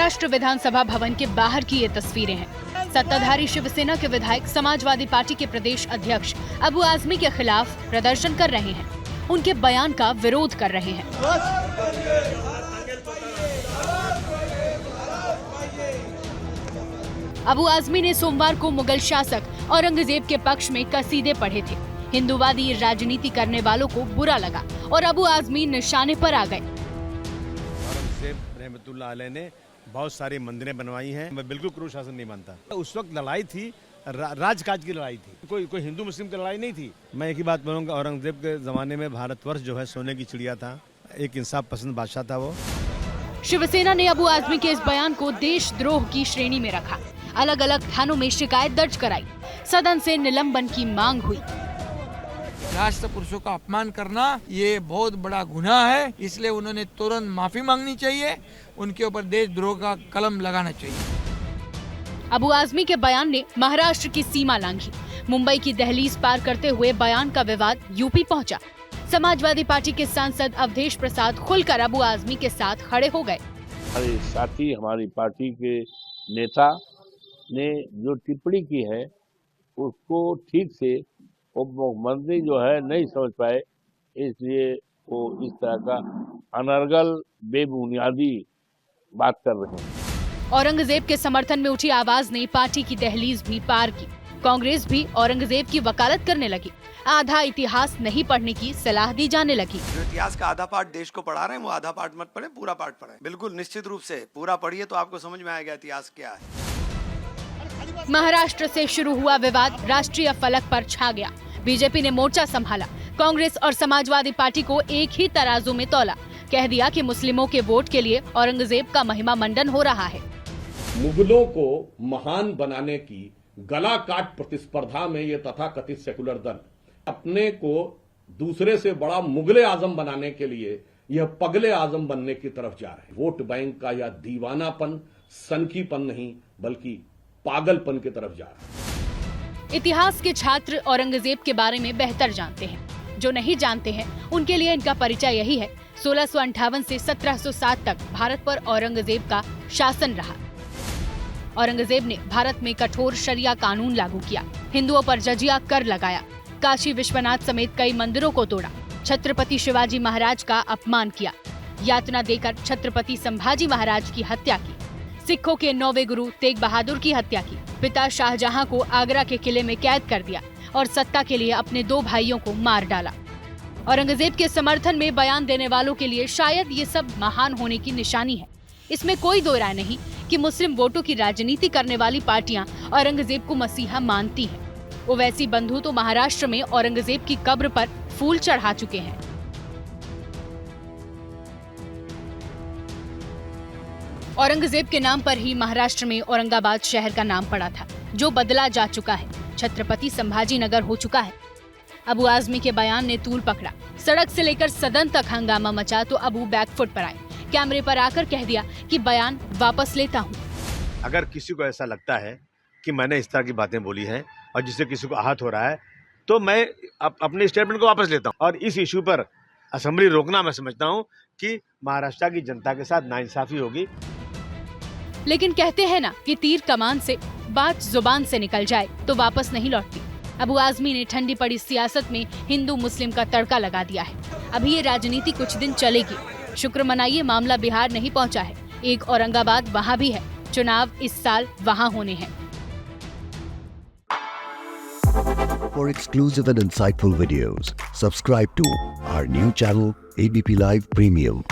महाराष्ट्र विधानसभा भवन के बाहर की ये तस्वीरें हैं। सत्ताधारी शिवसेना के विधायक समाजवादी पार्टी के प्रदेश अध्यक्ष अबू आजमी के खिलाफ प्रदर्शन कर रहे हैं, उनके बयान का विरोध कर रहे हैं। अबू आजमी ने सोमवार को मुगल शासक औरंगजेब के पक्ष में कसीदे पढ़े थे। हिंदूवादी राजनीति करने वालों को बुरा लगा और अबू आजमी निशाने पर आ गए। औरंगजेब रहमतुल्लाह अलैह ने बहुत सारी मंदिरें बनवाई हैं। मैं बिल्कुल क्रूर शासन नहीं मानता। उस वक्त लड़ाई थी, राजकाज की लड़ाई थी, कोई हिंदू मुस्लिम की लड़ाई नहीं थी। मैं एक ही बात बोलूँगा, औरंगजेब के जमाने में भारतवर्ष जो है सोने की चिड़िया था, एक इंसाफ पसंद बादशाह था वो। शिवसेना ने अबू आजमी के इस बयान को देशद्रोह की श्रेणी में रखा। अलग अलग थानों में शिकायत दर्ज कराई। सदन से निलंबन की मांग हुई। राष्ट्र पुरुषों का अपमान करना ये बहुत बड़ा गुनाह है, इसलिए उन्होंने तुरंत माफी मांगनी चाहिए, उनके ऊपर देशद्रोह का कलम लगाना चाहिए। अबू आजमी के बयान ने महाराष्ट्र की सीमा लांघी। मुंबई की दहलीज पार करते हुए बयान का विवाद यूपी पहुंचा। समाजवादी पार्टी के सांसद अवधेश प्रसाद खुलकर अबू आजमी के साथ खड़े हो गए। हमारे साथी, हमारी पार्टी के नेता ने जो टिप्पणी की है उसको ठीक से उप मुख्यमंत्री जो है नहीं समझ पाए, इसलिए वो इस तरह का अनर्गल बेबुनियादी बात कर रहे हैं। औरंगजेब के समर्थन में उठी आवाज ने पार्टी की दहलीज भी पार की। कांग्रेस भी औरंगजेब की वकालत करने लगी। आधा इतिहास नहीं पढ़ने की सलाह दी जाने लगी। जो इतिहास का आधा पार्ट देश को पढ़ा रहे हैं, वो आधा पार्ट मत पढ़े, पूरा पार्ट पढ़े। बिल्कुल निश्चित रूप से पूरा पढ़िए तो आपको समझ में आएगा इतिहास क्या है। महाराष्ट्र से शुरू हुआ विवाद राष्ट्रीय फलक पर छा गया। बीजेपी ने मोर्चा संभाला। कांग्रेस और समाजवादी पार्टी को एक ही तराजू में तौला। कह दिया कि मुस्लिमों के वोट के लिए औरंगजेब का महिमा मंडन हो रहा है। मुगलों को महान बनाने की गला काट प्रतिस्पर्धा में ये तथाकथित सेकुलर दल अपने को दूसरे से बड़ा मुगले आजम बनाने के लिए यह पगले आजम बनने की तरफ जा रहे हैं। वोट बैंक का यह दीवानापन, सनकीपन नहीं बल्कि पागलपन की तरफ जा रहा है। इतिहास के छात्र औरंगजेब के बारे में बेहतर जानते हैं। जो नहीं जानते हैं उनके लिए इनका परिचय यही है। 1658 से 1707 तक भारत पर औरंगजेब का शासन रहा। औरंगजेब ने भारत में कठोर शरिया कानून लागू किया, हिंदुओं पर जजिया कर लगाया, काशी विश्वनाथ समेत कई मंदिरों को तोड़ा, छत्रपति शिवाजी महाराज का अपमान किया, यातना देकर छत्रपति संभाजी महाराज की हत्या की, सिखों के 9वें गुरु तेग बहादुर की हत्या की, पिता शाहजहां को आगरा के किले में कैद कर दिया और सत्ता के लिए अपने 2 भाइयों को मार डाला। औरंगजेब के समर्थन में बयान देने वालों के लिए शायद ये सब महान होने की निशानी है। इसमें कोई दो राय नहीं कि मुस्लिम वोटों की राजनीति करने वाली पार्टियां औरंगजेब को मसीहा मानती हैं। ओवैसी बंधु तो महाराष्ट्र में औरंगजेब की कब्र पर फूल चढ़ा चुके हैं। औरंगजेब के नाम पर ही महाराष्ट्र में औरंगाबाद शहर का नाम पड़ा था, जो बदला जा चुका है। छत्रपति संभाजी नगर हो चुका है। अबू आजमी के बयान ने तूल पकड़ा। सड़क से लेकर सदन तक हंगामा मचा तो अबू बैकफुट पर आए। कैमरे पर आकर कह दिया कि बयान वापस लेता हूँ। अगर किसी को ऐसा लगता है कि मैंने इस तरह की बातें बोली हैं और जिससे किसी को आहत हो रहा है, तो मैं अपने स्टेटमेंट को वापस लेता हूँ। और इस इशू पर असेंबली रोकना मैं समझता हूँ कि महाराष्ट्र की जनता के साथ नाइंसाफी होगी। लेकिन कहते हैं ना कि तीर कमान से बात जुबान से निकल जाए तो वापस नहीं लौटती। अबू आजमी ने ठंडी पड़ी सियासत में हिंदू मुस्लिम का तड़का लगा दिया है। अभी ये राजनीति कुछ दिन चलेगी। शुक्र मनाइए, मामला बिहार नहीं पहुंचा है। एक औरंगाबाद वहां भी है। चुनाव इस साल वहां होने हैं। For exclusive and insightful videos, subscribe to our new channel ABP Live Premium.